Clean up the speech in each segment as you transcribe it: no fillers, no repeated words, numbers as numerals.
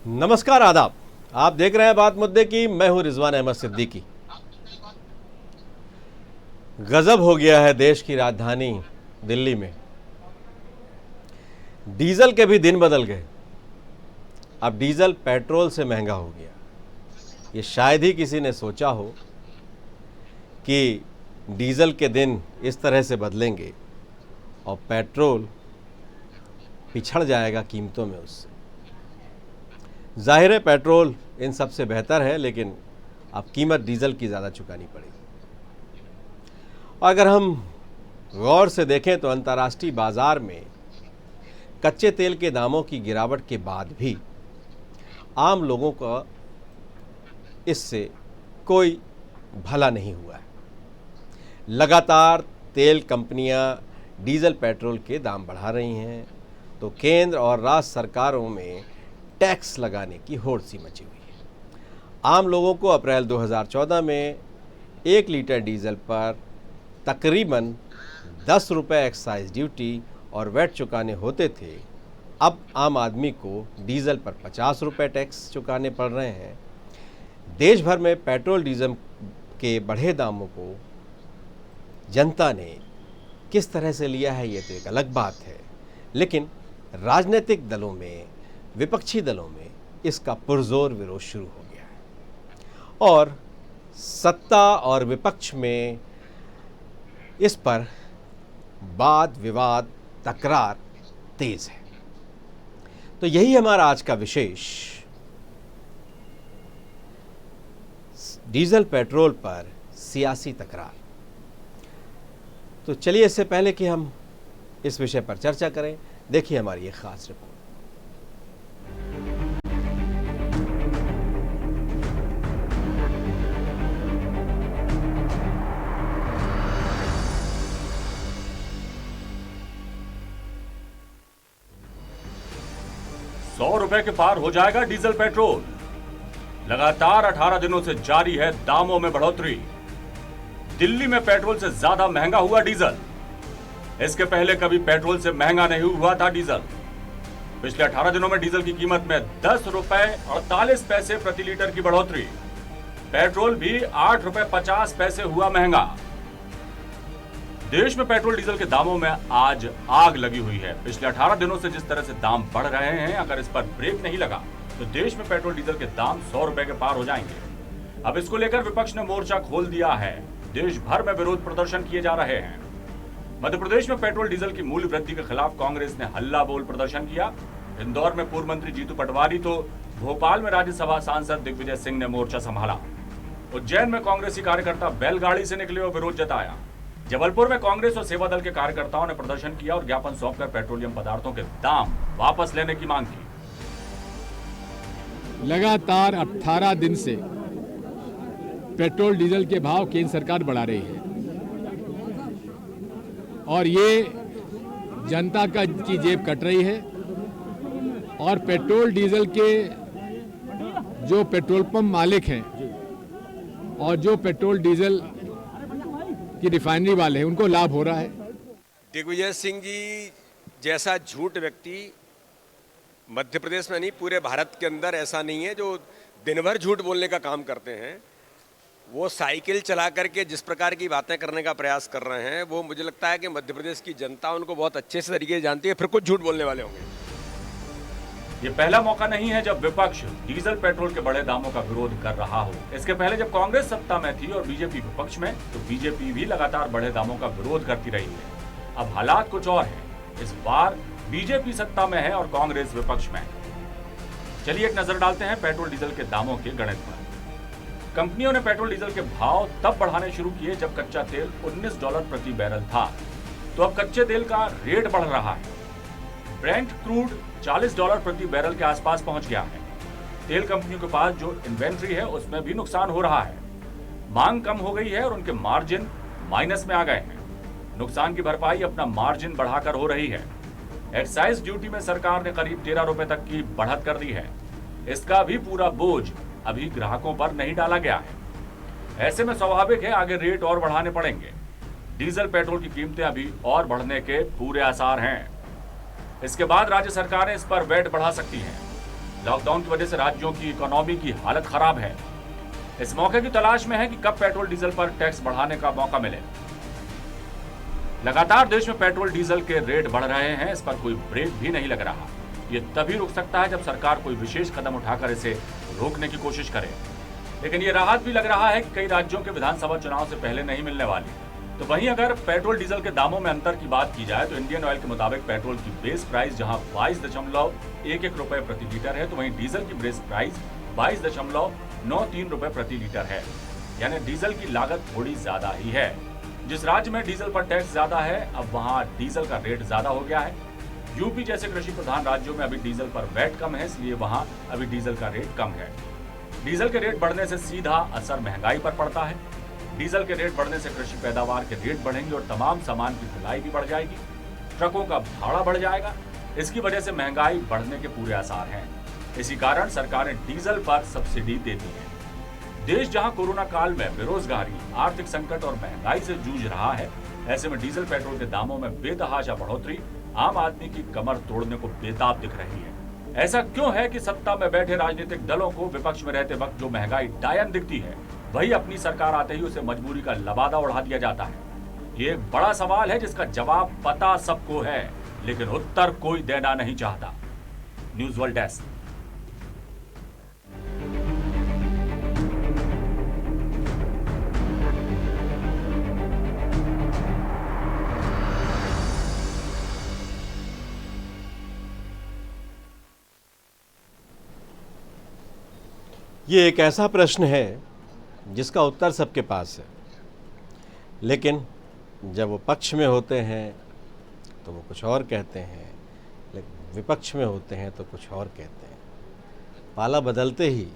नमस्कार, आदाब। आप देख रहे हैं बात मुद्दे की। मैं हूं रिजवान अहमद सिद्दीकी। गजब हो गया है देश की राजधानी दिल्ली में। डीजल के भी दिन बदल गए। अब डीजल पेट्रोल से महंगा हो गया। ये शायद ही किसी ने सोचा हो कि डीजल के दिन इस तरह से बदलेंगे और पेट्रोल पिछड़ जाएगा कीमतों में उससे। जाहिर है पेट्रोल इन सब से बेहतर है, लेकिन अब कीमत डीजल की ज़्यादा चुकानी पड़ेगी। और अगर हम गौर से देखें तो अंतर्राष्ट्रीय बाज़ार में कच्चे तेल के दामों की गिरावट के बाद भी आम लोगों का इससे कोई भला नहीं हुआ है। लगातार तेल कंपनियां डीजल पेट्रोल के दाम बढ़ा रही हैं, तो केंद्र और राज्य सरकारों में टैक्स लगाने की होड़ सी मची हुई है। आम लोगों को अप्रैल 2014 में 1 लीटर डीजल पर तकरीबन 10 रुपये एक्साइज ड्यूटी और वैट चुकाने होते थे। अब आम आदमी को डीजल पर 50 रुपये टैक्स चुकाने पड़ रहे हैं। देश भर में पेट्रोल डीजल के बढ़े दामों को जनता ने किस तरह से लिया है, ये तो एक अलग बात है, लेकिन राजनीतिक दलों में, विपक्षी दलों में इसका पुरजोर विरोध शुरू हो गया है और सत्ता और विपक्ष में इस पर वाद विवाद, तकरार तेज है। तो यही हमारा आज का विशेष डीजल पेट्रोल पर सियासी तकरार। तो चलिए, इससे पहले कि हम इस विषय पर चर्चा करें, देखिए हमारी एक खास रिपोर्ट। ₹100 के पार हो जाएगा डीजल पेट्रोल। लगातार 18 दिनों से जारी है दामों में बढ़ोतरी। दिल्ली में पेट्रोल से ज्यादा महंगा हुआ डीजल। इसके पहले कभी पेट्रोल से महंगा नहीं हुआ था डीजल। पिछले 18 दिनों में डीजल की कीमत में ₹10.48 प्रति लीटर की बढ़ोतरी। पेट्रोल भी ₹8.50 हुआ महंगा। देश में पेट्रोल डीजल के दामों में आज आग लगी हुई है। पिछले 18 दिनों से जिस तरह से दाम बढ़ रहे हैं, अगर इस पर ब्रेक नहीं लगा तो देश में पेट्रोल डीजल के दाम ₹100 के पार हो जाएंगे। अब इसको लेकर विपक्ष ने मोर्चा खोल दिया है। देश भर में विरोध प्रदर्शन किए जा रहे हैं। मध्य प्रदेश में पेट्रोल डीजल की मूल्य वृद्धि के खिलाफ कांग्रेस ने हल्ला बोल प्रदर्शन किया। इंदौर में पूर्व मंत्री जीतू पटवारी तो भोपाल में राज्यसभा सांसद दिग्विजय सिंह ने मोर्चा संभाला। उज्जैन में कांग्रेसी कार्यकर्ता बैलगाड़ी से निकले और विरोध जताया। जबलपुर में कांग्रेस और सेवा दल के कार्यकर्ताओं ने प्रदर्शन किया और ज्ञापन सौंपकर पेट्रोलियम पदार्थों के दाम वापस लेने की मांग की। लगातार 18 दिन से पेट्रोल डीजल के भाव केंद्र सरकार बढ़ा रही है और ये जनता की जेब कट रही है। और पेट्रोल डीजल के जो पेट्रोल पंप मालिक हैं और जो पेट्रोल डीजल की रिफाइनरी वाले हैं, उनको लाभ हो रहा है। दिग्विजय सिंह जी जैसा झूठ व्यक्ति मध्य प्रदेश में नहीं, पूरे भारत के अंदर ऐसा नहीं है जो दिन भर झूठ बोलने का काम करते हैं। वो साइकिल चला करके जिस प्रकार की बातें करने का प्रयास कर रहे हैं, वो मुझे लगता है कि मध्य प्रदेश की जनता उनको बहुत अच्छे से तरीके से जानती है, फिर कुछ झूठ बोलने वाले होंगे। ये पहला मौका नहीं है जब विपक्ष डीजल पेट्रोल के बढ़े दामों का विरोध कर रहा हो। इसके पहले जब कांग्रेस सत्ता में थी और बीजेपी विपक्ष में, तो बीजेपी भी लगातार बढ़े दामों का विरोध करती रही है। अब हालात कुछ और है। इस बार बीजेपी सत्ता में है और कांग्रेस विपक्ष में है। चलिए एक नजर डालते हैं पेट्रोल डीजल के दामों के गणित पर। कंपनियों ने पेट्रोल डीजल के भाव तब बढ़ाने शुरू किए जब कच्चा तेल $19 प्रति बैरल था, तो अब कच्चे तेल का रेट बढ़ रहा है। ब्रेंट क्रूड $40 प्रति बैरल के आसपास पहुंच गया है। तेल कंपनियों के पास जो इन्वेंट्री है उसमें भी नुकसान हो रहा है। मांग कम हो गई है और उनके मार्जिन माइनस में आ गए हैं। नुकसान की भरपाई अपना मार्जिन बढ़ाकर हो रही है। एक्साइज ड्यूटी में सरकार ने करीब ₹13 तक की बढ़त कर दी है। इसका भी पूरा बोझ अभी ग्राहकों पर नहीं डाला गया है। ऐसे में स्वाभाविक है आगे रेट और बढ़ाने पड़ेंगे। डीजल पेट्रोल की कीमतें अभी और बढ़ने के पूरे आसार हैं। इसके बाद राज्य सरकारें इस पर वैट बढ़ा सकती हैं। लॉकडाउन की वजह से राज्यों की इकोनॉमी की हालत खराब है। इस मौके की तलाश में है कि कब पेट्रोल डीजल पर टैक्स बढ़ाने का मौका मिले। लगातार देश में पेट्रोल डीजल के रेट बढ़ रहे हैं, इस पर कोई ब्रेक भी नहीं लग रहा। ये तभी रुक सकता है जब सरकार कोई विशेष कदम उठाकर इसे रोकने की कोशिश करे। लेकिन ये राहत भी लग रहा है कि कई राज्यों के विधानसभा चुनाव से पहले नहीं मिलने वाली। तो वहीं अगर पेट्रोल डीजल के दामों में अंतर की बात की जाए तो इंडियन ऑयल के मुताबिक पेट्रोल की बेस प्राइस जहां 22.11 रुपए प्रति लीटर है, तो वहीं डीजल की बेस प्राइस 22.93 रुपए प्रति लीटर है। यानी डीजल की लागत थोड़ी ज्यादा ही है। जिस राज्य में डीजल पर टैक्स ज्यादा है, अब वहां डीजल का रेट ज्यादा हो गया है। यूपी जैसे कृषि प्रधान राज्यों में अभी डीजल पर वैट कम है, इसलिए वहां अभी डीजल का रेट कम है। डीजल के रेट बढ़ने से सीधा असर महंगाई पर पड़ता है। डीजल के रेट बढ़ने से कृषि पैदावार के रेट बढ़ेंगे और तमाम सामान की ढुलाई भी बढ़ जाएगी। ट्रकों का भाड़ा बढ़ जाएगा। इसकी वजह से महंगाई बढ़ने के पूरे आसार हैं। इसी कारण सरकारें डीजल पर सब्सिडी देती हैं। देश जहां कोरोना काल में बेरोजगारी, आर्थिक संकट और महंगाई से जूझ रहा है, ऐसे में डीजल पेट्रोल के दामों में बेतहाशा बढ़ोतरी आम आदमी की कमर तोड़ने को बेताब दिख रही है। ऐसा क्यों है कि सत्ता में बैठे राजनीतिक दलों को विपक्ष में रहते वक्त जो महंगाई डायन दिखती है, वही अपनी सरकार आते ही उसे मजबूरी का लबादा उड़ा दिया जाता है? ये एक बड़ा सवाल है जिसका जवाब पता सबको है, लेकिन उत्तर कोई देना नहीं चाहता। News world desk. ये एक ऐसा प्रश्न है जिसका उत्तर सबके पास है, लेकिन जब वो पक्ष में होते हैं तो वो कुछ और कहते हैं, लेकिन विपक्ष में होते हैं तो कुछ और कहते हैं। पाला बदलते ही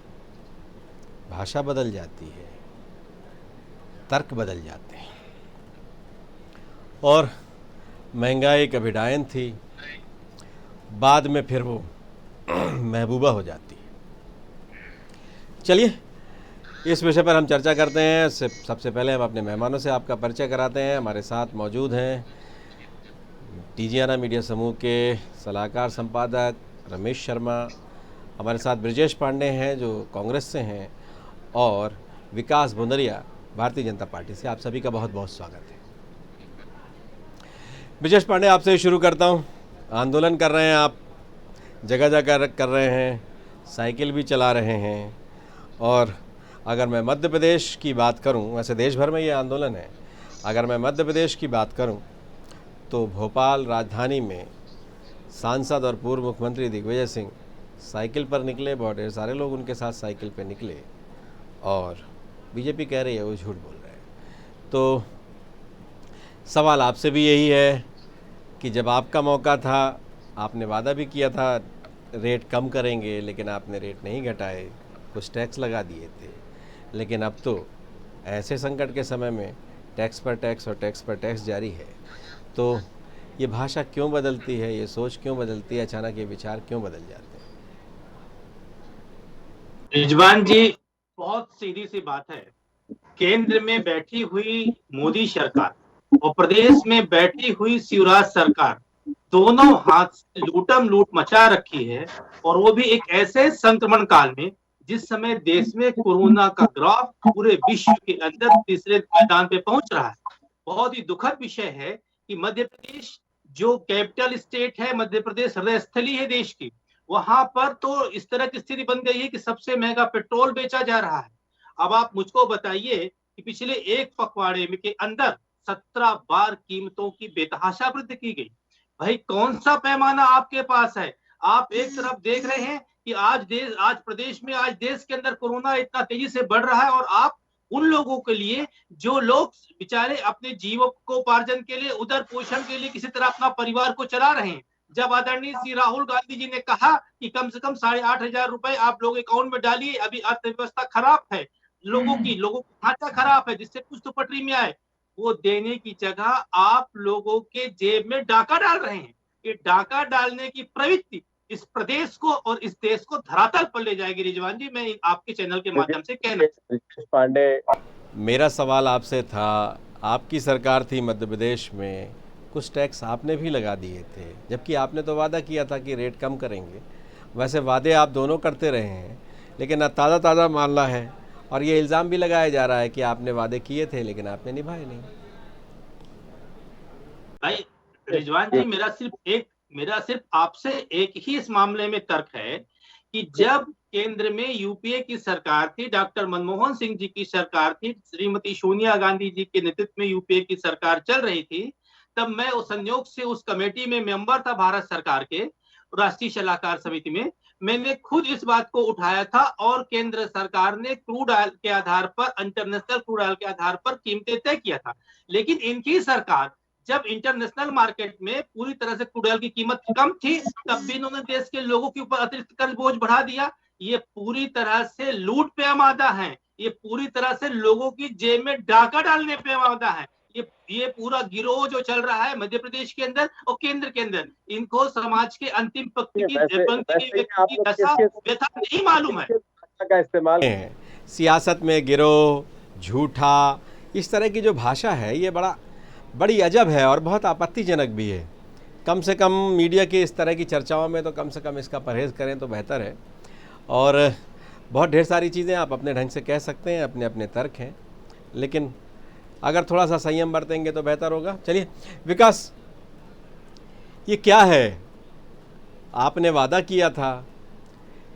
भाषा बदल जाती है, तर्क बदल जाते हैं। और महंगाई कभी डायन थी, बाद में फिर वो महबूबा हो जाती है। चलिए इस विषय पर हम चर्चा करते हैं। सबसे पहले हम अपने मेहमानों से आपका परिचय कराते हैं। हमारे साथ मौजूद हैं टीजीआना मीडिया समूह के सलाहकार संपादक रमेश शर्मा, हमारे साथ ब्रजेश पांडे हैं जो कांग्रेस से हैं, और विकास भुंदरिया भारतीय जनता पार्टी से। आप सभी का बहुत बहुत स्वागत है। ब्रजेश पांडे, आपसे शुरू करता हूं। आंदोलन कर रहे हैं आप, जगह जगह कर रहे हैं, साइकिल भी चला रहे हैं, और अगर मैं मध्य प्रदेश की बात करूं, वैसे देश भर में ये आंदोलन है, अगर मैं मध्य प्रदेश की बात करूं तो भोपाल राजधानी में सांसद और पूर्व मुख्यमंत्री दिग्विजय सिंह साइकिल पर निकले, बहुत ढेर सारे लोग उनके साथ साइकिल पर निकले, और बीजेपी कह रही है वो झूठ बोल रहे हैं। तो सवाल आपसे भी यही है कि जब आपका मौका था, आपने वादा भी किया था रेट कम करेंगे, लेकिन आपने रेट नहीं घटाए, कुछ टैक्स लगा दिए थे, लेकिन अब तो ऐसे संकट के समय में टैक्स पर टैक्स और टैक्स पर टैक्स जारी है। तो ये भाषा क्यों बदलती है, ये सोच क्यों बदलती है, अचानक ये विचार क्यों बदल जाते हैं? रिजवान जी, बहुत सीधी सी बात है। केंद्र में बैठी हुई मोदी सरकार और प्रदेश में बैठी हुई शिवराज सरकार, दोनों हाथ से लूटम लूट मचा रखी है, और वो भी एक ऐसे संक्रमण काल में जिस समय देश में कोरोना का ग्राफ पूरे विश्व के अंदर तीसरे मैदान पे पहुंच रहा है। बहुत ही दुखद विषय है कि मध्य प्रदेश जो कैपिटल स्टेट है, मध्य प्रदेश हृदय स्थली है देश की, वहां पर तो इस तरह की स्थिति बन गई है कि सबसे महंगा पेट्रोल बेचा जा रहा है। अब आप मुझको बताइए कि पिछले एक पखवाड़े में के अंदर 17 बार कीमतों की बेतहाशा वृद्धि की गई। भाई कौन सा पैमाना आपके पास है? आप एक तरफ देख रहे हैं कि आज प्रदेश में आज देश के अंदर कोरोना इतना तेजी से बढ़ रहा है, और आप उन लोगों के लिए जो लोग बेचारे अपने जीविकोपार्जन के लिए, उदर पोषण के लिए किसी तरह अपना परिवार को चला रहे हैं। जब आदरणीय श्री राहुल गांधी जी ने कहा कि कम से कम 8,500 रुपए आप लोग अकाउंट में डालिए, अभी अर्थव्यवस्था खराब है, लोगों का ढांचा खराब है, जिससे कुछ तो पटरी में आए, वो देने की जगह आप लोगों के जेब में डाका डाल रहे हैं। ये डाका डालने की प्रवृत्ति इस प्रदेश को और इस देश को धरातल पर ले जाएगी। रिजवान जी, मैं आपके चैनल के माध्यम से कहना पांडे, मेरा सवाल आपसे था, आपकी सरकार थी मध्य प्रदेश में, कुछ टैक्स आपने भी लगा दिए थे, जबकि आपने तो वादा किया था कि रेट कम करेंगे। वैसे वादे आप दोनों करते रहे हैं, लेकिन अब ताज़ा ताज़ा मामला है और ये इल्ज़ाम भी लगाया जा रहा है कि आपने वादे किए थे लेकिन आपने निभाए नहीं। भाई रिजवान जी, मेरा सिर्फ आपसे एक ही इस मामले में तर्क है कि जब केंद्र में यूपीए की सरकार थी, डॉक्टर मनमोहन सिंह जी की सरकार थी, श्रीमती सोनिया गांधी जी के नेतृत्व में यूपीए की सरकार चल रही थी, तब मैं उस संयोग से उस कमेटी में मेंबर था भारत सरकार के राष्ट्रीय सलाहकार समिति में। मैंने खुद इस बात को उठाया था और केंद्र सरकार ने क्रूड ऑयल के आधार पर, इंटरनेशनल क्रूड ऑयल के आधार पर कीमतें तय किया था। लेकिन इनकी सरकार जब इंटरनेशनल मार्केट में पूरी तरह से क्रूड ऑयल की कीमत कम थी, तब भी इन्होंने देश के लोगों के ऊपर अतिरिक्त कर्ज बोझ बढ़ा दिया। ये पूरी तरह से लूट पे आमादा है, ये पूरी तरह से लोगों की जेब में डाका डालने पे आमादा है। ये पूरा गिरोह जो चल रहा है मध्य प्रदेश के अंदर और केंद्र के अंदर, इनको समाज के अंतिम पंक्ति की व्यथा नहीं मालूम है। का इस्तेमाल सियासत में गिरोह, झूठा, इस तरह की जो भाषा है ये बड़ी अजब है और बहुत आपत्तिजनक भी है। कम से कम मीडिया की इस तरह की चर्चाओं में तो कम से कम इसका परहेज़ करें तो बेहतर है। और बहुत ढेर सारी चीज़ें आप अपने ढंग से कह सकते हैं, अपने अपने तर्क हैं, लेकिन अगर थोड़ा सा संयम बरतेंगे तो बेहतर होगा। चलिए विकास, ये क्या है? आपने वादा किया था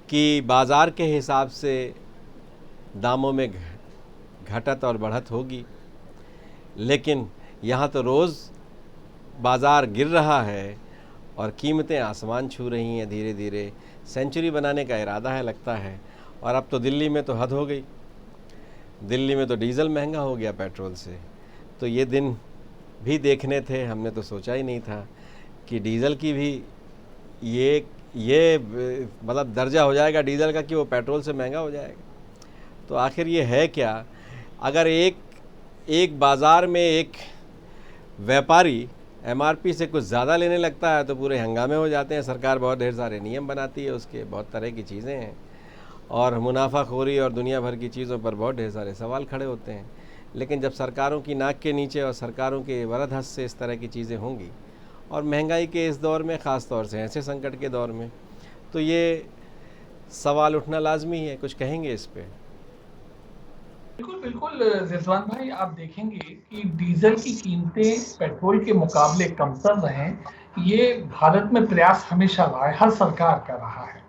कि बाज़ार के हिसाब से दामों में घटत और बढ़त होगी, लेकिन यहाँ तो रोज़ बाज़ार गिर रहा है और कीमतें आसमान छू रही हैं धीरे धीरे। सेंचुरी बनाने का इरादा है लगता है। और अब तो दिल्ली में तो हद हो गई, दिल्ली में तो डीज़ल महंगा हो गया पेट्रोल से। तो ये दिन भी देखने थे, हमने तो सोचा ही नहीं था कि डीज़ल की भी ये मतलब दर्जा हो जाएगा डीज़ल का कि वो पेट्रोल से महंगा हो जाएगा। तो आखिर ये है क्या? अगर एक बाज़ार में एक व्यापारी एमआरपी से कुछ ज़्यादा लेने लगता है तो पूरे हंगामे हो जाते हैं। सरकार बहुत ढेर सारे नियम बनाती है, उसके बहुत तरह की चीज़ें हैं और मुनाफाखोरी और दुनिया भर की चीज़ों पर बहुत ढेर सारे सवाल खड़े होते हैं। लेकिन जब सरकारों की नाक के नीचे और सरकारों के वरद हस्त से इस तरह की चीज़ें होंगी और महंगाई के इस दौर में, ख़ास तौर से ऐसे संकट के दौर में, तो ये सवाल उठना लाजमी है। कुछ कहेंगे इस पर? बिल्कुल बिल्कुल रिजवान भाई, आप देखेंगे कि डीजल की कीमतें पेट्रोल के मुकाबले कमतर रहें, ये भारत में प्रयास हमेशा रहा है, हर सरकार कर रहा है।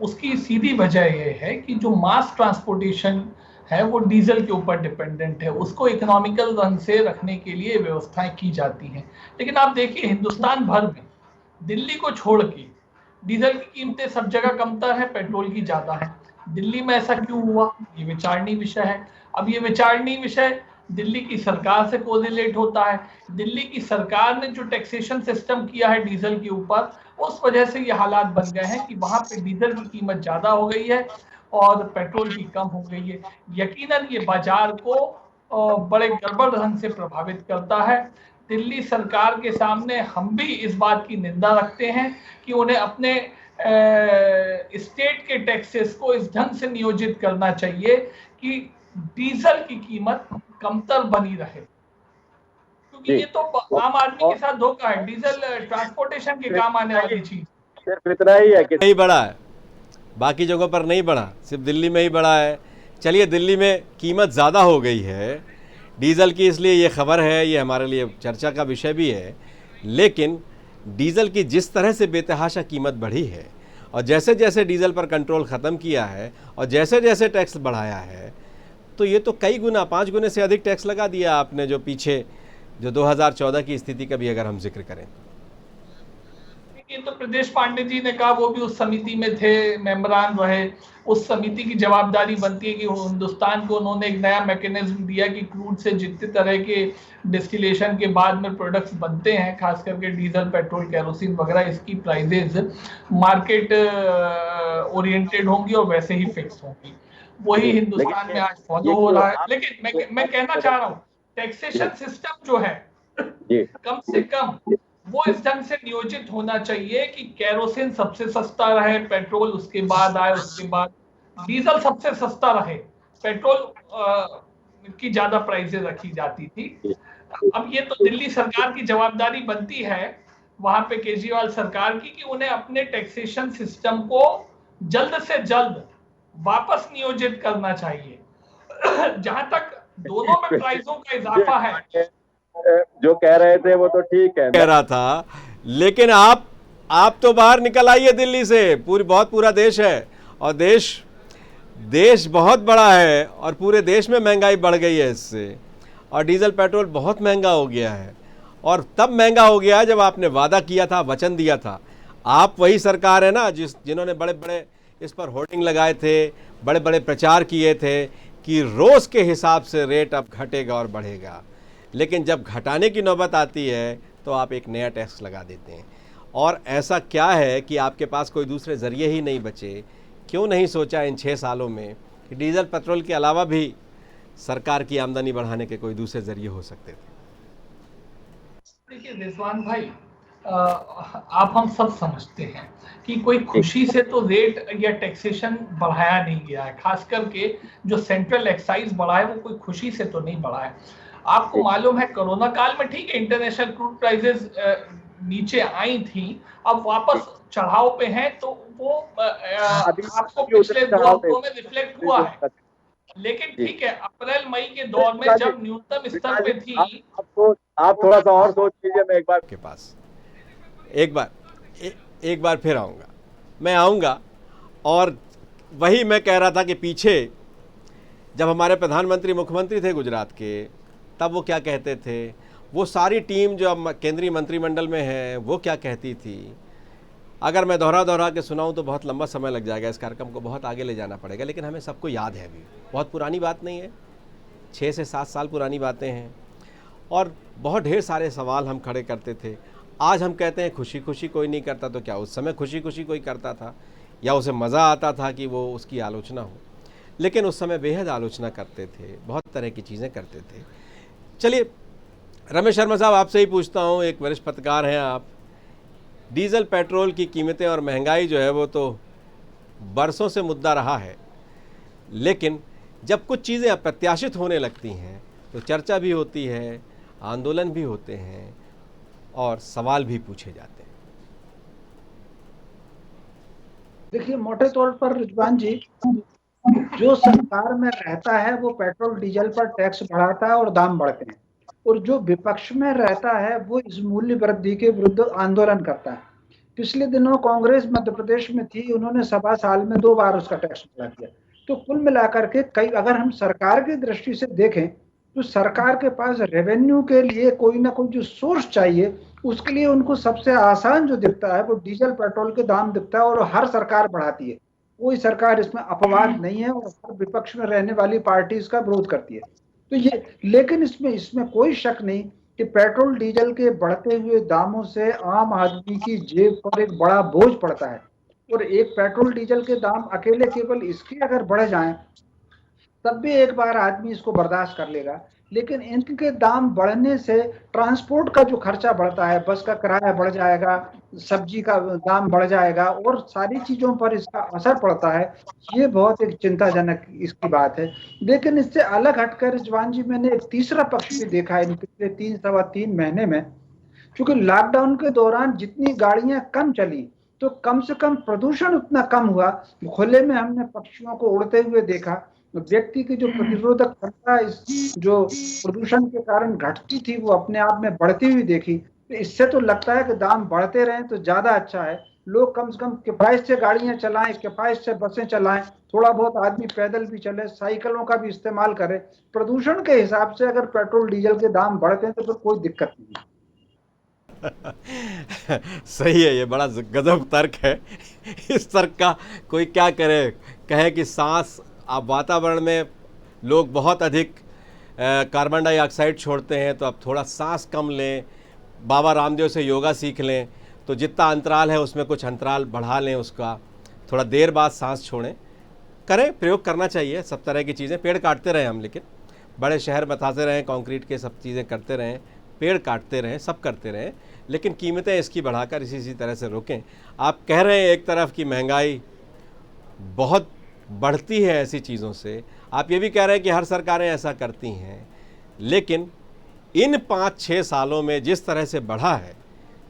उसकी सीधी वजह यह है कि जो मास ट्रांसपोर्टेशन है वो डीजल के ऊपर डिपेंडेंट है, उसको इकोनॉमिकल ढंग से रखने के लिए व्यवस्थाएं की जाती हैं। लेकिन आप देखिए हिंदुस्तान भर में दिल्ली को छोड़ के डीजल की कीमतें सब जगह कमतर है, पेट्रोल की ज्यादा है। दिल्ली में ऐसा क्यों हुआ, ये विचारणीय विषय है। अब ये विचारणीय विषय दिल्ली की सरकार से कोरिलेट होता है। दिल्ली की सरकार ने जो टैक्सेशन सिस्टम किया है डीजल के ऊपर, उस वजह से ये हालात बन गए हैं कि वहां पे डीजल की कीमत ज्यादा हो गई है और पेट्रोल की कम हो गई है। यकीनन ये बाजार को बड़े गड़बड़ ढंग से प्रभावित करता है। दिल्ली सरकार के सामने हम भी इस बात की निंदा रखते हैं कि उन्हें अपने स्टेट के टैक्सेस को इस ढंग से नियोजित करना चाहिए कि डीजल की कीमत कमतर बनी रहे, क्योंकि ये तो आम आदमी के साथ धोखा है। डीजल ट्रांसपोर्टेशन के काम आने वाली चीज सिर्फ इतना ही है कि नहीं बढ़ा है, बाकी जगहों पर नहीं बढ़ा, सिर्फ दिल्ली में ही बढ़ा है। चलिए दिल्ली में कीमत ज़्यादा हो गई है डीज़ल की, इसलिए ये खबर है, ये हमारे लिए चर्चा का विषय भी है। लेकिन डीज़ल की जिस तरह से बेतहाशा कीमत बढ़ी है और जैसे जैसे डीज़ल पर कंट्रोल ख़त्म किया है और जैसे जैसे टैक्स बढ़ाया है, तो ये तो कई गुना, 5 गुने से अधिक टैक्स लगा दिया आपने, जो पीछे जो 2014 की स्थिति का भी अगर हम जिक्र करें। ये तो प्रदेश पांडे जी ने कहा, वो भी उस समिति में थे, मेंबरान रहे। उस समिति की जवाबदारी बनती है कि हिंदुस्तान को उन्होंने एक नया मैकेनिज्म दिया कि क्रूड से जितने तरह के डिस्टिलेशन के बाद में प्रोडक्ट्स बनते हैं, खास करके डीजल, पेट्रोल, केरोसिन वगैरह, इसकी प्राइजेज मार्केट ओरिएंटेड होंगी और वैसे ही फिक्स होंगी। वही हिंदुस्तान में आज फॉलो हो रहा है। लेकिन मैं कहना चाह रहा हूँ, टैक्सेशन सिस्टम जो है कम से कम वो इस ढंग से नियोजित होना चाहिए कि केरोसिन सबसे सस्ता रहे, पेट्रोल उसके बाद आए, उसके बाद डीजल सबसे सस्ता रहे, पेट्रोल की ज्यादा प्राइसेस रखी जाती थी। अब ये तो दिल्ली सरकार की जवाबदारी बनती है, वहां पे केजरीवाल सरकार की कि उन्हें अपने टैक्सेशन सिस्टम को जल्द से जल्द वापस नियोजित करना चाहिए। जहां तक दोनों में प्राइसों का इजाफा है, जो कह रहे थे वो तो ठीक है। कह रहा था, लेकिन आप तो बाहर निकल आइए दिल्ली से। बहुत पूरा देश है और देश बहुत बड़ा है और पूरे देश में महंगाई बढ़ गई है इससे, और डीजल पेट्रोल बहुत महंगा हो गया है। और तब महंगा हो गया जब आपने वादा किया था, वचन दिया था। आप वही सरकार है ना जिन्होंने बड़े बड़े इस पर होर्डिंग लगाए थे, बड़े बड़े प्रचार किए थे कि रोज़ के हिसाब से रेट अब घटेगा और बढ़ेगा। लेकिन जब घटाने की नौबत आती है तो आप एक नया टैक्स लगा देते हैं। और ऐसा क्या है कि आपके पास कोई दूसरे ज़रिए ही नहीं बचे? क्यों नहीं सोचा इन 6 सालों में कि डीजल पेट्रोल के अलावा भी सरकार की आमदनी बढ़ाने के कोई दूसरे ज़रिए हो सकते थे? देखिए रिजवान भाई, आप हम सब समझते हैं कि कोई खुशी से तो रेट या टैक्सेशन बढ़ाया नहीं गया है। खास करके जो सेंट्रल एक्साइज बढ़ा है वो कोई खुशी से तो नहीं बढ़ा है। आपको मालूम है कोरोना काल में ठीक है इंटरनेशनल क्रूड प्राइसेस नीचे आई थी, अब वापस चढ़ाव पे हैं, तो वो आपको पिछले 2 हफ्तों में रिफ्लेक्ट हुआ है। लेकिन ठीक है, अप्रैल मई के दौर में जब न्यूनतम स्तर पे थी, आप थोड़ा सा और सोच लीजिए। मैं एक बार के पास एक बार फिर आऊँगा, मैं आऊँगा। और वही मैं कह रहा था कि पीछे जब हमारे प्रधानमंत्री मुख्यमंत्री थे गुजरात के, तब वो क्या कहते थे, वो सारी टीम जो अब केंद्रीय मंत्रिमंडल में है वो क्या कहती थी। अगर मैं दोहरा के सुनाऊं तो बहुत लंबा समय लग जाएगा, इस कार्यक्रम को बहुत आगे ले जाना पड़ेगा। लेकिन हमें सबको याद है, अभी बहुत पुरानी बात नहीं है, 6 से 7 साल पुरानी बातें हैं। और बहुत ढेर सारे सवाल हम खड़े करते थे। आज हम कहते हैं खुशी खुशी कोई नहीं करता, तो क्या उस समय खुशी खुशी कोई करता था या उसे मज़ा आता था कि वो उसकी आलोचना हो? लेकिन उस समय बेहद आलोचना करते थे, बहुत तरह की चीज़ें करते थे। चलिए रमेश शर्मा साहब, आपसे ही पूछता हूँ, एक वरिष्ठ पत्रकार हैं आप। डीजल पेट्रोल की कीमतें और महंगाई जो है वो तो बरसों से मुद्दा रहा है, लेकिन जब कुछ चीज़ें अप्रत्याशित होने लगती हैं तो चर्चा भी होती है, आंदोलन भी होते हैं और सवाल भी पूछे जाते हैं। देखिए मोटे तौर पर रिजवान जी, जो सरकार में रहता है वो पेट्रोल डीजल पर टैक्स बढ़ाता है और दाम बढ़ते हैं, और जो विपक्ष में रहता है वो इस मूल्य वृद्धि के विरुद्ध आंदोलन करता है। पिछले दिनों कांग्रेस मध्य प्रदेश में थी, उन्होंने 1.25 साल में 2 बार उसका टैक्स बढ़ा दिया। तो कुल मिलाकर के अगर हम सरकार की दृष्टि से देखें तो सरकार के पास रेवेन्यू के लिए कोई ना कोई जो सोर्स चाहिए, उसके लिए उनको सबसे आसान जो दिखता है वो डीजल पेट्रोल के दाम दिखता है, और हर सरकार बढ़ाती है। कोई सरकार इसमें अपवाद नहीं है और हर विपक्ष में रहने वाली पार्टी इसका विरोध करती है। तो ये, लेकिन इसमें कोई शक नहीं कि पेट्रोल डीजल के बढ़ते हुए दामों से आम आदमी की जेब पर एक बड़ा बोझ पड़ता है। और एक पेट्रोल डीजल के दाम अकेले केवल इसके अगर बढ़ जाएं तब भी एक बार आदमी इसको बर्दाश्त कर लेगा, लेकिन इनके दाम बढ़ने से ट्रांसपोर्ट का जो खर्चा बढ़ता है, बस का किराया बढ़ जाएगा, सब्जी का दाम बढ़ जाएगा और सारी चीजों पर इसका असर पड़ता है। ये बहुत एक चिंताजनक इसकी बात है। लेकिन इससे अलग हटकर रिजवान जी, मैंने एक तीसरा पक्ष भी देखा है पिछले 3-3.25 महीने में। क्योंकि लॉकडाउन के दौरान जितनी गाड़ियां कम चली तो कम से कम प्रदूषण उतना कम हुआ। खुले में हमने पक्षियों को उड़ते हुए देखा, व्यक्ति की जो प्रतिरोधक क्षमता इस जो प्रदूषण के कारण घटती थी वो अपने आप में बढ़ती हुई देखी। तो इससे तो लगता है कि दाम बढ़ते रहें तो ज्यादा अच्छा है। लोग कम से कम किफायत से गाड़ियां चलाएं, किफायत से बसें चलाएं, थोड़ा बहुत आदमी पैदल भी चले, साइकिलों का भी इस्तेमाल करें। प्रदूषण के हिसाब से अगर पेट्रोल डीजल के दाम बढ़ते हैं तो फिर कोई दिक्कत नहीं है। सही है, ये बड़ा गजब तर्क है। इस तर्क का कोई क्या करे, कहे कि सांस, अब वातावरण में लोग बहुत अधिक कार्बन डाइऑक्साइड छोड़ते हैं, तो अब थोड़ा सांस कम लें, बाबा रामदेव से योगा सीख लें, तो जितना अंतराल है उसमें कुछ अंतराल बढ़ा लें, उसका थोड़ा देर बाद सांस छोड़ें, करें, प्रयोग करना चाहिए। सब तरह की चीज़ें, पेड़ काटते रहें हम, लेकिन बड़े शहर बताते रहें, कंक्रीट के सब चीज़ें करते रहें, पेड़ काटते रहें, सब करते रहें, लेकिन कीमतें इसकी बढ़ाकर इसी तरह से रोकें। आप कह रहे हैं एक तरफ कि महंगाई बहुत बढ़ती है ऐसी चीज़ों से, आप ये भी कह रहे हैं कि हर सरकारें ऐसा करती हैं, लेकिन इन 5-6 सालों में जिस तरह से बढ़ा है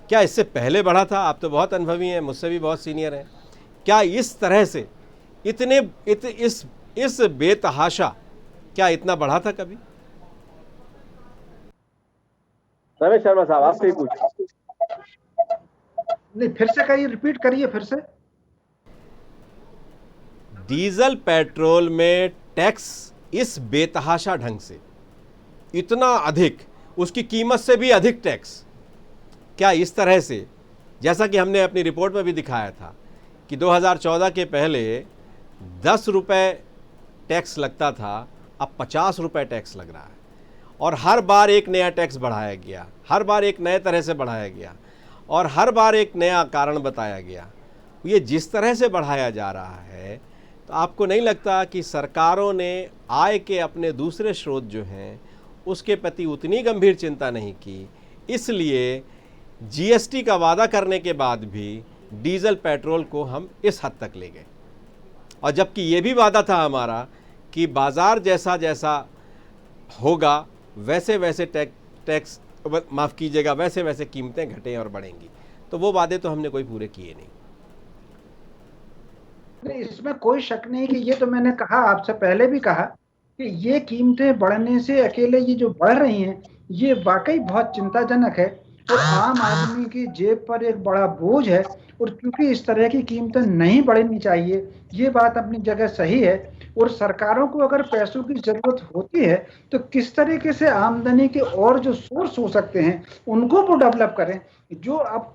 क्या इससे पहले बढ़ा था? आप तो बहुत अनुभवी हैं, मुझसे भी बहुत सीनियर हैं। क्या इस तरह से इस बेतहाशा क्या इतना बढ़ा था कभी? रमेश शर्मा साहब आपसे ही पूछिए। नहीं, फिर से कहिए, रिपीट करिए फिर से। डीजल पेट्रोल में टैक्स इस बेतहाशा ढंग से इतना अधिक, उसकी कीमत से भी अधिक टैक्स, क्या इस तरह से, जैसा कि हमने अपनी रिपोर्ट में भी दिखाया था कि 2014 के पहले 10 रुपये टैक्स लगता था, अब 50 रुपये टैक्स लग रहा है। और हर बार एक नया टैक्स बढ़ाया गया, हर बार एक नए तरह से बढ़ाया गया और हर बार एक नया कारण बताया गया। ये जिस तरह से बढ़ाया जा रहा है, तो आपको नहीं लगता कि सरकारों ने आय के अपने दूसरे स्रोत जो हैं उसके प्रति उतनी गंभीर चिंता नहीं की, इसलिए जीएसटी का वादा करने के बाद भी डीजल पेट्रोल को हम इस हद तक ले गए? और जबकि ये भी वादा था हमारा कि बाज़ार जैसा जैसा होगा वैसे वैसे टैक्स माफ़ कीजिएगा, वैसे वैसे कीमतें घटें और बढ़ेंगी। तो वो वादे तो हमने कोई पूरे किए नहीं। नहीं, इसमें कोई शक नहीं कि ये तो मैंने कहा, आपसे पहले भी कहा कि ये कीमतें बढ़ने से अकेले ये जो बढ़ रही हैं ये वाकई बहुत चिंताजनक है और आम आदमी की जेब पर एक बड़ा बोझ है। और क्योंकि इस तरह की कीमतें नहीं बढ़नी चाहिए, ये बात अपनी जगह सही है। और सरकारों को अगर पैसों की जरूरत होती है तो किस तरीके से आमदनी के और जो सोर्स हो सकते हैं उनको वो डेवलप करें। जो अब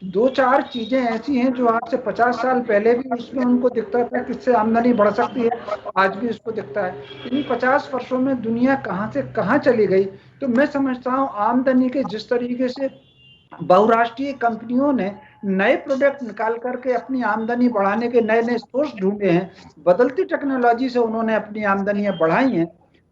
2-4 चीजें ऐसी हैं जो आज से 50 साल पहले भी उसमें उनको दिखता था किससे आमदनी बढ़ सकती है, आज भी उसको दिखता है। इन 50 वर्षों में दुनिया कहां से कहां चली गई। तो मैं समझता हूं आमदनी के जिस तरीके से बहुराष्ट्रीय कंपनियों ने नए प्रोडक्ट निकाल करके अपनी आमदनी बढ़ाने के नए नए सोर्स ढूंढे हैं, बदलती टेक्नोलॉजी से उन्होंने अपनी आमदनियां बढ़ाई हैं,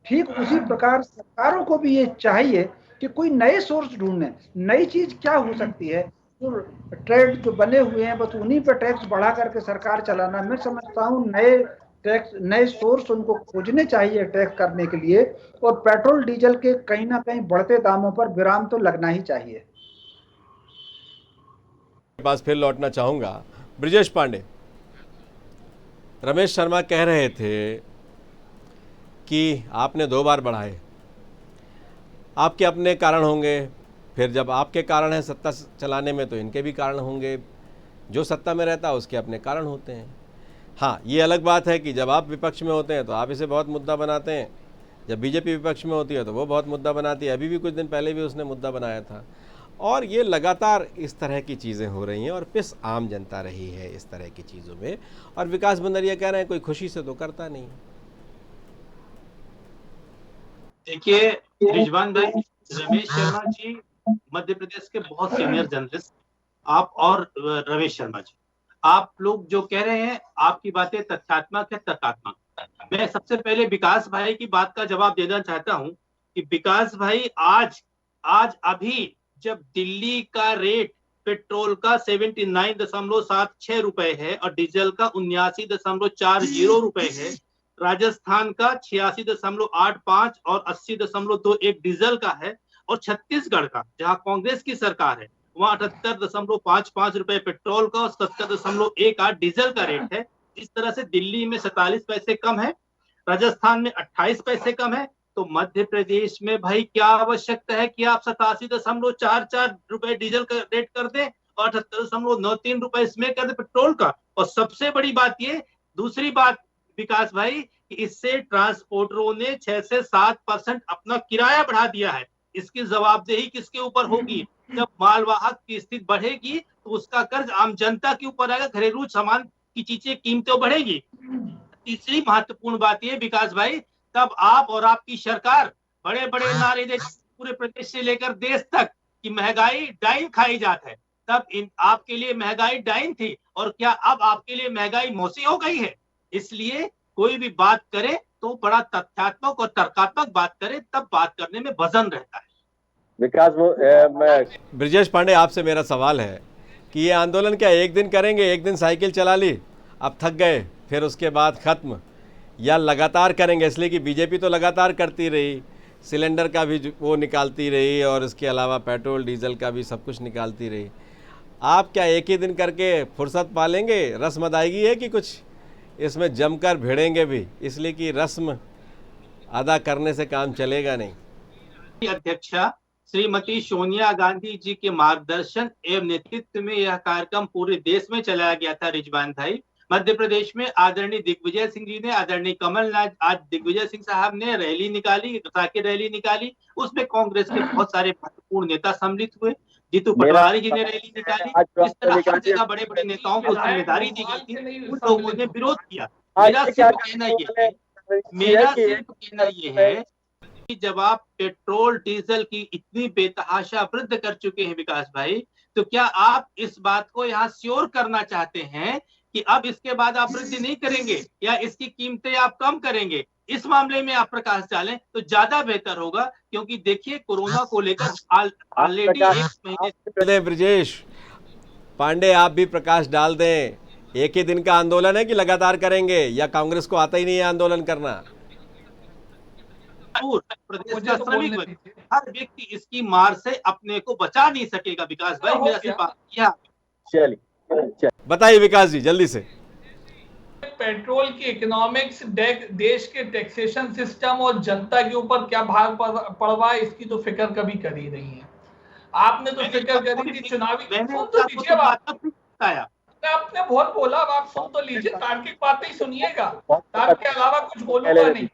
ठीक उसी प्रकार सरकारों को भी ये चाहिए कि कोई नए सोर्स ढूंढें। नई चीज क्या हो सकती है? जो ट्रेड जो बने हुए हैं बस उन्हीं पर टैक्स बढ़ा करके सरकार चलाना, मैं समझता हूँ नए टैक्स, नए सोर्स उनको खोजने चाहिए टैक्स करने के लिए। और पेट्रोल डीजल के कहीं ना कहीं बढ़ते दामों पर विराम तो लगना ही चाहिए। पास फिर लौटना चाहूँगा। ब्रिजेश पांडे, रमेश शर्मा कह रहे थे कि आपने 2 बार बढ़ाए, आपके अपने कारण होंगे, फिर जब आपके कारण है सत्ता चलाने में तो इनके भी कारण होंगे, जो सत्ता में रहता है उसके अपने कारण होते हैं। हाँ, ये अलग बात है कि जब आप विपक्ष में होते हैं तो आप इसे बहुत मुद्दा बनाते हैं, जब बीजेपी विपक्ष में होती है तो वो बहुत मुद्दा बनाती है। अभी भी कुछ दिन पहले भी उसने मुद्दा बनाया था। और ये लगातार इस तरह की चीज़ें हो रही हैं और पिस आम जनता रही है इस तरह की चीज़ों में। और विकास बंदरिया कह रहे हैं कोई खुशी से तो करता नहीं। देखिए रिजवान भाई, रमेश शर्मा जी मध्य प्रदेश के बहुत सीनियर जर्नलिस्ट, आप और रमेश शर्मा जी, आप लोग जो कह रहे हैं आपकी बातें तथ्यात्मक है, तर्कात्मक। मैं सबसे पहले विकास भाई की बात का जवाब देना चाहता हूं कि विकास भाई आज अभी जब दिल्ली का रेट पेट्रोल का 79.76 रुपए है और डीजल का 79.40 रुपए है, राजस्थान का 86.85 और 80.21 डीजल का है, और छत्तीसगढ़ का जहां कांग्रेस की सरकार है वहां 78.55 रुपए पेट्रोल का और 77.18 डीजल का रेट है। इस तरह से दिल्ली में 47 पैसे कम है, राजस्थान में 28 पैसे कम है, तो मध्य प्रदेश में भाई क्या आवश्यकता है कि आप 87.44 रुपए डीजल का रेट कर दें और 78.93 रुपए इसमें कर दे पेट्रोल का। और सबसे बड़ी बात ये, दूसरी बात विकास भाई, कि इससे ट्रांसपोर्टरों ने 6 से 7% अपना किराया बढ़ा दिया है। इसकी जवाबदेही किसके ऊपर होगी? जब मालवाहक की स्थिति बढ़ेगी तो उसका कर्ज आम जनता के ऊपर आएगा, घरेलू सामान की चीजें कीमतें बढ़ेगी। तीसरी महत्वपूर्ण बात यह विकास भाई, तब आप और आपकी सरकार बड़े बड़े नारे दे पूरे प्रदेश से लेकर देश तक कि महंगाई डाइन खाई जात है, तब आपके लिए महंगाई डाइन थी और क्या अब आपके लिए महंगाई मौसी हो गई है? इसलिए कोई भी बात करे तो बड़ा तथ्यात्मक और तर्कात्मक बात करे, तब बात करने में वजन रहता है। विकास मैं ब्रिजेश पांडे, आपसे मेरा सवाल है कि ये आंदोलन क्या एक दिन करेंगे, एक दिन साइकिल चला ली, अब थक गए, फिर उसके बाद खत्म, या लगातार करेंगे? इसलिए कि बीजेपी तो लगातार करती रही, सिलेंडर का भी वो निकालती रही और इसके अलावा पेट्रोल डीजल का भी सब कुछ निकालती रही। आप क्या एक ही दिन करके फुर्सत पालेंगे? रस्म अदायगी है कि कुछ इसमें जमकर भिड़ेंगे भी, इसलिए कि रस्म अदा करने से काम चलेगा नहीं। अध्यक्षा श्रीमती सोनिया गांधी जी के मार्गदर्शन एवं नेतृत्व में यह कार्यक्रम पूरे देश में चलाया गया था। रिजवान भाई, मध्य प्रदेश में आदरणीय दिग्विजय सिंह जी ने, आदरणीय कमलनाथ, आज दिग्विजय सिंह साहब ने रैली निकाली, साइकिल रैली निकाली, उसमें कांग्रेस के बहुत सारे महत्वपूर्ण नेता सम्मिलित हुए। जीतू पटवारी जी ने रैली निकाली। इस तरह हर जगह बड़े बड़े नेताओं को जिम्मेदारी दी गई थी, उन लोगों ने विरोध किया। मेरा सिर्फ कहना ये है कि जब आप पेट्रोल डीजल की इतनी बेतहाशा वृद्धि कर चुके हैं विकास भाई, तो क्या आप इस बात को यहाँ श्योर करना चाहते हैं कि अब इसके बाद आप वृद्धि नहीं करेंगे या इसकी कीमतें आप कम करेंगे? इस मामले में आप प्रकाश डालें तो ज्यादा बेहतर होगा, क्योंकि देखिए कोरोना को लेकर ऑलरेडी 1 महीने से ब्रजेश पांडे आप भी प्रकाश डाल दें। एक ही दिन का आंदोलन है कि लगातार करेंगे, या कांग्रेस को आता ही नहीं है आंदोलन करना? प्रदेश का श्रमिक वर्ग, हर व्यक्ति इसकी मार से अपने को बचा नहीं सकेगा विकास भाई। मेरा सिर्फ चलिए बताइए विकास जी जल्दी से। पेट्रोल की इकोनॉमिक्स, देश के टैक्सेशन सिस्टम और जनता के ऊपर क्या भार पड़ रहा है, इसकी तो फिक्र कभी करी नहीं है। आपने तो फिक्र करी थी चुनावी। सुन तो लीजिए बात, आपने बहुत बोला, अब आप सुन तो लीजिए, तार्किक बातें ही सुनिएगा, तार्किक के अलावा कुछ बोलूंगा नहीं।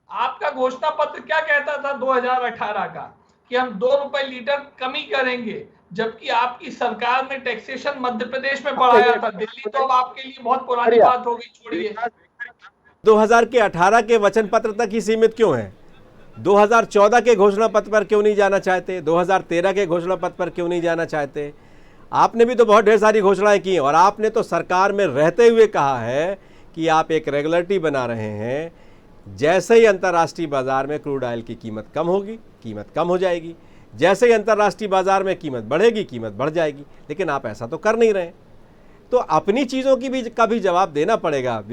आपका घोषणा पत्र क्या कहता था 2018 का कि हम 2 रुपए लीटर कमी करेंगे, जबकि आपकी सरकार ने टैक्सेशन मध्य प्रदेश में बढ़ाया था। दिल्ली तो अब आपके लिए बहुत पुरानी बात हो गई, छोड़िए। 2018 के वचन पत्र तक ही सीमित क्यों है? 2014 के घोषणा पत्र पर क्यों नहीं जाना चाहते? 2013 के घोषणा पत्र पर क्यों नहीं जाना चाहते? आपने भी तो बहुत ढेर सारी घोषणाएं की, और आपने तो सरकार में रहते हुए कहा है कि आप एक रेगुलेटरी बना रहे हैं, जैसे ही अंतर्राष्ट्रीय बाजार में क्रूड ऑयल की कीमत कम होगी, कीमत कम हो जाएगी, जैसे ही अंतर्राष्ट्रीय बाजार में कीमत बढ़ेगी, कीमत बढ़ जाएगी। लेकिन आप ऐसा तो कर नहीं रहे। तो अपनी चीज़ों का भी जवाब देना पड़ेगा।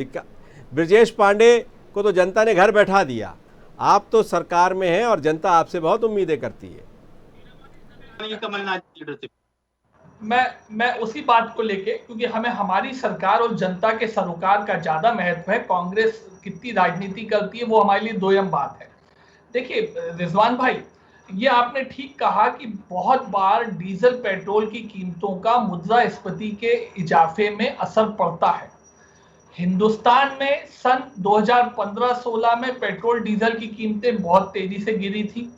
ब्रजेश पांडे को तो जनता ने घर बैठा दिया, आप तो सरकार में हैं और जनता आपसे बहुत उम्मीदें करती है। कमलनाथ मैं उसी बात को लेके, क्योंकि हमें हमारी सरकार और जनता के सरोकार का ज्यादा महत्व है। कांग्रेस कितनी राजनीति करती है वो हमारे लिए दोयम बात है। देखिए रिजवान भाई, ये आपने ठीक कहा कि बहुत बार डीजल पेट्रोल की कीमतों का मुद्रास्फीति के इजाफे में असर पड़ता है। हिंदुस्तान में सन 2015-16 में पेट्रोल डीजल की कीमतें बहुत तेजी से गिरी थी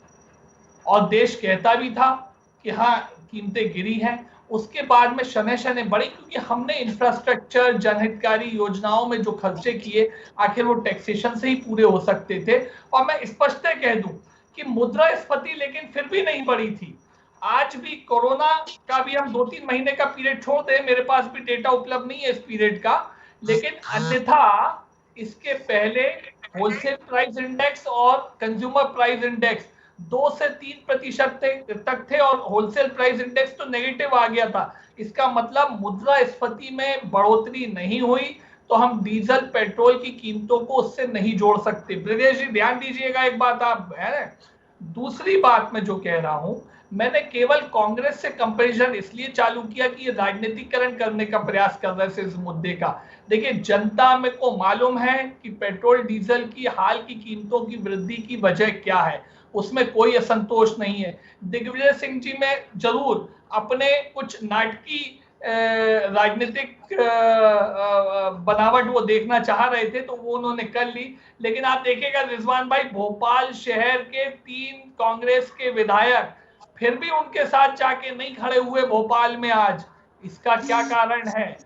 और देश कहता भी था कि हाँ कीमतें गिरी हैं। उसके बाद में शनै शनै बढ़ी, क्योंकि हमने इंफ्रास्ट्रक्चर, जनहितकारी योजनाओं में जो खर्चे किए, आखिर वो टैक्सेशन से ही पूरे हो सकते थे। और मैं स्पष्ट कह दूं कि मुद्रास्फीति लेकिन फिर भी नहीं बढ़ी थी। आज भी कोरोना का भी हम 2-3 महीने का पीरियड छोड़ दें, मेरे पास भी डेटा उपलब्ध नहीं है इस पीरियड का, लेकिन अन्यथा इसके पहले होलसेल प्राइस इंडेक्स और कंज्यूमर प्राइस इंडेक्स 2 से 3% तक थे और होलसेल प्राइस इंडेक्स तो नेगेटिव आ गया था। इसका मतलब मुद्रास्फीति में बढ़ोतरी नहीं हुई, तो हम डीजल पेट्रोल की कीमतों को उससे नहीं जोड़ सकते। ब्रजेश जी ध्यान दीजिएगा एक बात, आप है। दूसरी बात मैं जो कह रहा हूं, मैंने केवल कांग्रेस से कंपैरिजन इसलिए चालू किया कि ये राजनीतिकरण करने का प्रयास कर रहे थे इस मुद्दे का। देखिए जनता में को मालूम है कि पेट्रोल डीजल की हाल की कीमतों की वृद्धि की वजह क्या है, उसमें कोई असंतोष नहीं है। दिग्विजय सिंह जी में जरूर अपने कुछ नाटकी राजनीतिक बनावट वो देखना चाह रहे थे, तो वो उन्होंने कर ली। लेकिन आप देखिएगा रिजवान भाई, भोपाल शहर के 3 कांग्रेस के विधायक फिर भी उनके साथ जाके नहीं खड़े हुए भोपाल में आज। इसका क्या कारण है?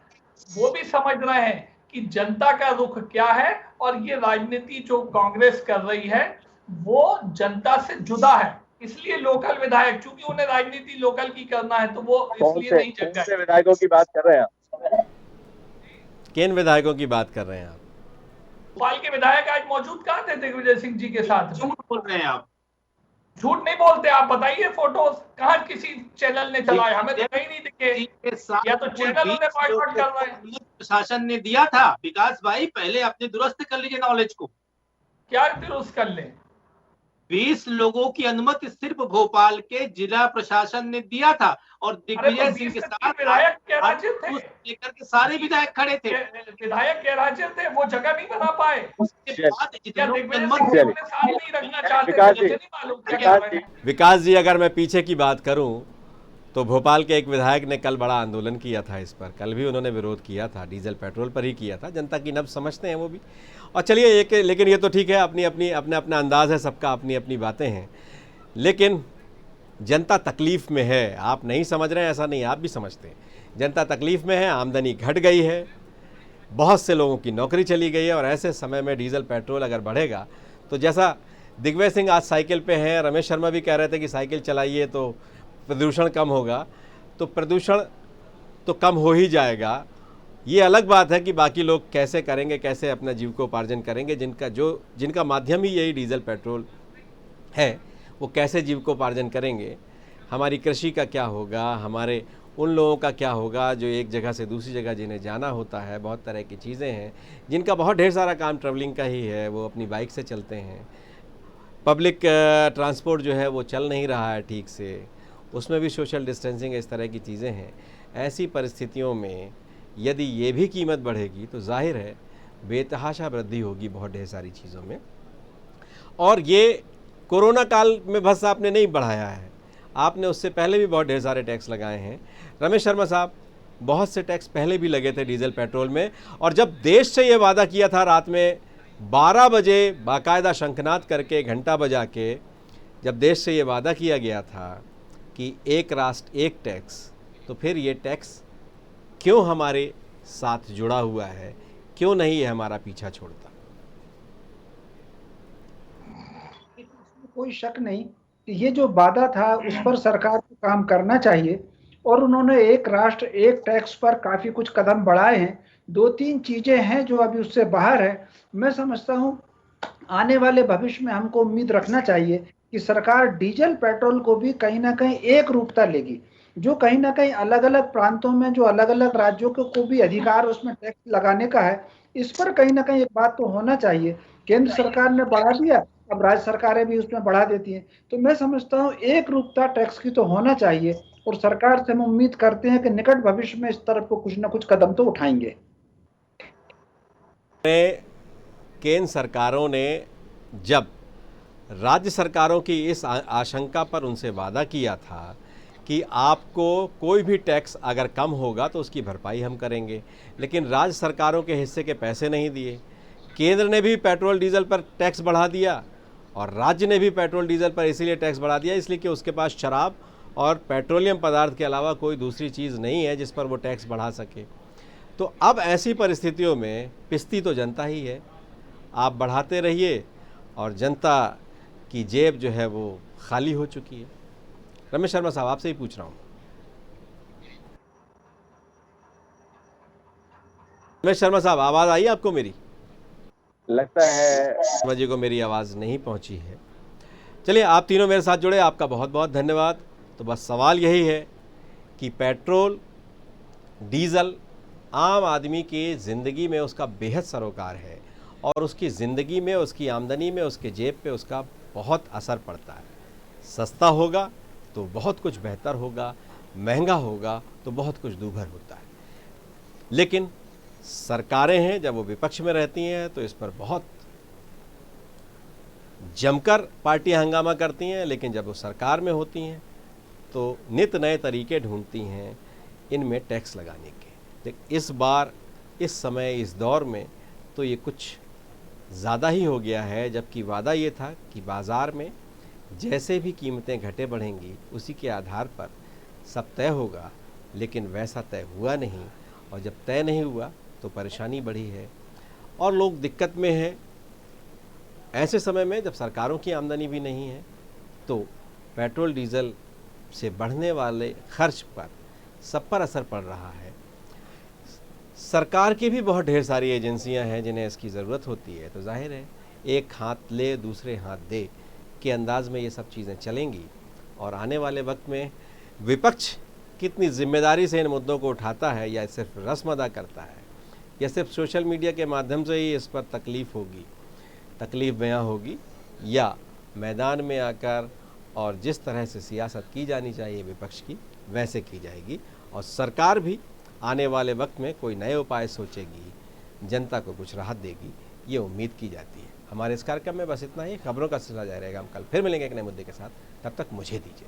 वो भी समझ रहे हैं कि जनता का रुख क्या है, और ये राजनीति जो कांग्रेस कर रही है वो जनता से जुदा है। इसलिए लोकल विधायक, चूंकि उन्हें राजनीति लोकल की करना है, तो वो इसलिए नहीं जग गए। विधायकों की बात कर रहे हैं आप? किन विधायकों की बात कर रहे हैं आप? भोपाल के विधायक आज मौजूद कहाँ थे दिग्विजय सिंह जी के साथ? झूठ बोल रहे हैं आप। झूठ नहीं बोलते आप, बताइए फोटोज कहाँ किसी चैनल ने चलाए? हमें तो कहीं नहीं दिखे, या तो चैनल उन्हें बॉयकॉट कर रहे हैं। प्रशासन ने दिया था। विकास भाई पहले अपने दुरुस्त कर लीजिए नॉलेज को। क्या दुरुस्त कर लें? 20 लोगों की अनुमति सिर्फ भोपाल के जिला प्रशासन ने दिया था और दिग्विजय सिंह के साथ विधायक गैरहाजिर थे, लेकर के सारे विधायक खड़े थे। विधायक गैरहाजिर थे, वो जगह नहीं बना पाए। उसके बाद जितने लोग दिग्विजय अनुमति सिंह को साथ नहीं रखना चाहते थे, मुझे नहीं मालूम क्या कर रहे हैं। विकास जी, अगर मैं पीछे की बात करूं तो भोपाल के एक विधायक ने कल बड़ा आंदोलन किया था इस पर। कल भी उन्होंने विरोध किया था, डीजल पेट्रोल पर ही किया था। जनता की नब्ज समझते हैं वो भी। और चलिए एक, लेकिन ये तो ठीक है, अपना अपना अंदाज़ है सबका, अपनी अपनी बातें हैं। लेकिन जनता तकलीफ़ में है। आप नहीं समझ रहे हैं ऐसा नहीं, आप भी समझते हैं। जनता तकलीफ़ में है, आमदनी घट गई है, बहुत से लोगों की नौकरी चली गई है। और ऐसे समय में डीजल पेट्रोल अगर बढ़ेगा तो जैसा दिग्विजय सिंह आज साइकिल पे हैं, रमेश शर्मा भी कह रहे थे कि साइकिल चलाइए तो प्रदूषण कम होगा, तो प्रदूषण तो कम हो ही जाएगा। ये अलग बात है कि बाकी लोग कैसे करेंगे, कैसे अपना जीविकोपार्जन करेंगे, जिनका माध्यम ही यही डीजल पेट्रोल है, वो कैसे जीविकोपार्जन करेंगे। हमारी कृषि का क्या होगा, हमारे उन लोगों का क्या होगा जो एक जगह से दूसरी जगह जिन्हें जाना होता है। बहुत तरह की चीज़ें हैं जिनका बहुत ढेर सारा काम ट्रैवलिंग का ही है, वो अपनी बाइक से चलते हैं। पब्लिक ट्रांसपोर्ट जो है वो चल नहीं रहा है ठीक से, उसमें भी सोशल डिस्टेंसिंग, इस तरह की चीज़ें हैं। ऐसी परिस्थितियों में यदि ये भी कीमत बढ़ेगी तो जाहिर है बेतहाशा वृद्धि होगी बहुत ढेर सारी चीज़ों में। और ये कोरोना काल में बस आपने नहीं बढ़ाया है, आपने उससे पहले भी बहुत ढेर सारे टैक्स लगाए हैं। रमेश शर्मा साहब, बहुत से टैक्स पहले भी लगे थे डीजल पेट्रोल में। और जब देश से ये वादा किया था रात में 12 बजे बाकायदा शंखनाद करके, घंटा बजा के, जब देश से ये वादा किया गया था कि एक राष्ट्र एक टैक्स, तो फिर ये टैक्स क्यों हमारे साथ जुड़ा हुआ है, क्यों नहीं ये हमारा पीछा छोड़ता? कोई शक नहीं कि ये जो वादा था उस पर सरकार को काम करना चाहिए और उन्होंने एक राष्ट्र एक टैक्स पर काफी कुछ कदम बढ़ाए हैं। 2-3 चीजें हैं जो अभी उससे बाहर है। मैं समझता हूं आने वाले भविष्य में हमको उम्मीद रखना चाहिए कि सरकार डीजल पेट्रोल को भी कहीं ना कहीं एक रूपता लेगी, जो कहीं ना कहीं अलग अलग प्रांतों में जो अलग अलग राज्यों को भी अधिकार उसमें टैक्स लगाने का है, इस पर कहीं ना कहीं एक बात तो होना चाहिए। केंद्र सरकार ने बढ़ा दिया, अब राज्य सरकारें भी उसमें बढ़ा देती हैं। तो मैं समझता हूं एक रूपता टैक्स की तो होना चाहिए और सरकार से हम उम्मीद करते हैं कि निकट भविष्य में इस तरफ को कुछ ना कुछ कदम तो उठाएंगे। केंद्र सरकारों ने जब राज्य सरकारों की इस आशंका पर उनसे वादा किया था कि आपको कोई भी टैक्स अगर कम होगा तो उसकी भरपाई हम करेंगे, लेकिन राज्य सरकारों के हिस्से के पैसे नहीं दिए। केंद्र ने भी पेट्रोल डीजल पर टैक्स बढ़ा दिया और राज्य ने भी पेट्रोल डीजल पर इसीलिए टैक्स बढ़ा दिया इसलिए कि उसके पास शराब और पेट्रोलियम पदार्थ के अलावा कोई दूसरी चीज़ नहीं है जिस पर वो टैक्स बढ़ा सके। तो अब ऐसी परिस्थितियों में पिसती तो जनता ही है। आप बढ़ाते रहिए और जनता की जेब जो है वो खाली हो चुकी है। रमेश शर्मा साहब, आपसे ही पूछ रहा हूँ। रमेश शर्मा साहब, आवाज़ आई आपको मेरी? लगता है शर्मा जी को मेरी आवाज़ नहीं पहुंची है। चलिए, आप तीनों मेरे साथ जुड़े, आपका बहुत बहुत धन्यवाद। तो बस सवाल यही है कि पेट्रोल डीजल आम आदमी की ज़िंदगी में उसका बेहद सरोकार है और उसकी ज़िंदगी में, उसकी आमदनी में, उसके जेब पे उसका बहुत असर पड़ता है। सस्ता होगा तो बहुत कुछ बेहतर होगा, महंगा होगा तो बहुत कुछ दूभर होता है। लेकिन सरकारें हैं, जब वो विपक्ष में रहती हैं तो इस पर बहुत जमकर पार्टियां हंगामा करती हैं, लेकिन जब वो सरकार में होती हैं तो नित नए तरीके ढूंढती हैं इनमें टैक्स लगाने के। लेकिन इस बार, इस समय, इस दौर में तो ये कुछ ज़्यादा ही हो गया है। जबकि वादा ये था कि बाज़ार में जैसे भी कीमतें घटे बढ़ेंगी उसी के आधार पर सब तय होगा, लेकिन वैसा तय हुआ नहीं। और जब तय नहीं हुआ तो परेशानी बढ़ी है और लोग दिक्कत में हैं। ऐसे समय में जब सरकारों की आमदनी भी नहीं है तो पेट्रोल डीजल से बढ़ने वाले खर्च पर सब पर असर पड़ रहा है। सरकार की भी बहुत ढेर सारी एजेंसियां हैं जिन्हें इसकी ज़रूरत होती है। तो जाहिर है एक हाथ ले दूसरे हाथ दे के अंदाज में ये सब चीज़ें चलेंगी। और आने वाले वक्त में विपक्ष कितनी जिम्मेदारी से इन मुद्दों को उठाता है, या सिर्फ रस्म अदा करता है, या सिर्फ सोशल मीडिया के माध्यम से ही इस पर तकलीफ़ बयां होगी, या मैदान में आकर और जिस तरह से सियासत की जानी चाहिए विपक्ष की वैसे की जाएगी, और सरकार भी आने वाले वक्त में कोई नए उपाय सोचेगी, जनता को कुछ राहत देगी, ये उम्मीद की जाती है। हमारे इस कार्यक्रम में बस इतना ही। खबरों का सिलसिला जारी रहेगा, हम कल फिर मिलेंगे एक नए मुद्दे के साथ। तब तक मुझे दीजिए।